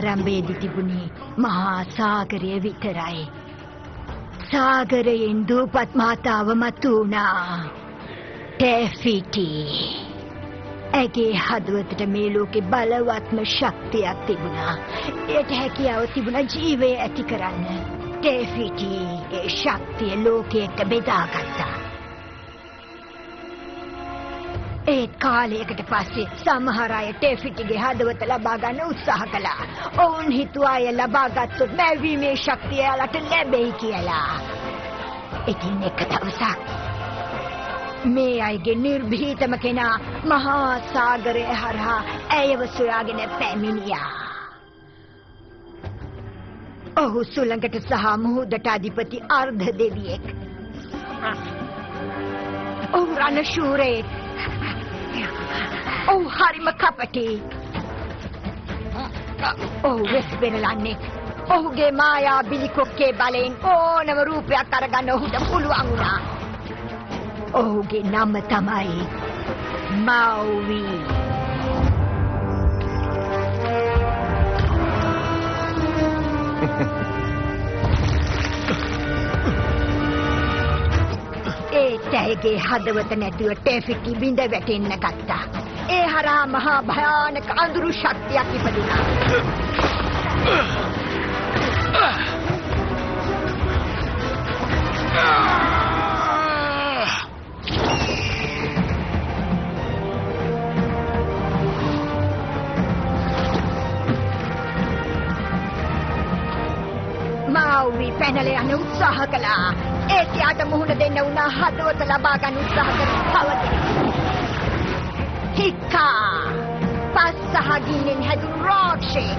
ආරම්භයේදී තිබුණේ මහා සාගරය විතරයි. සාගරයෙන් දූපත් මාතාව මතු වුණා. ටෙෆිටි. ඇගේ හදවතට මේ ලෝකේ බලවත්ම ශක්තියක් තිබුණා. ඒට හැකියාව තිබුණා ජීවය ඇති කරන්න. ටෙෆිටි ඒ ශක්තිය ලෝකයට බෙදාගත්තා. ඒත් කාලයකට පස්සේ සමහර අය ටෙෆිටිගේ හදවත ලබා ගන්න උත්සාහ කළා. ඔවුන් හිතුවා අය ලබා ගත්තොත් මැවීමේ ශක්තිය එයාලට ලැබෙයි කියලා. ඉතින් එක දවසක් මේ අයගේ නිර්භීතම කෙනා මහා සාගරය හරහා ඇයව සොයාගෙන පැමිණියා. ඔහු සුළඟට සහ මුහුදට අධිපති අර්ධ දෙවියෙක්. ඔහු රණශූරයෙක්. ඔහු හරිම කපටි. ඔහු වෙස් පෙරලන්නේ. ඔහුගේ මායා බිලිකොක්කේ බලයෙන් ඕනම රූපයක් අරගන්න ඔහුට පුළුවන් වුණා. ඔහුගේ නම තමයි මෞවි. ඒතැගේ හදවත නැතුව ටෙෆිටි බිඳ වැටෙන්න ගත්තා. ඒ හරහා මහා භයානක අඳුරු ශක්තියක් ඉපදුණා. මෞවි පැනලා යන උත්සාහ කළා. ඒකයට මුහුණ දෙන්න උනා හදවත ලබා ගන්න උත්සාහ කරන පවතින. හික්කා පස්සහගින්නෙන් හැදුණු රොක්ෂේ.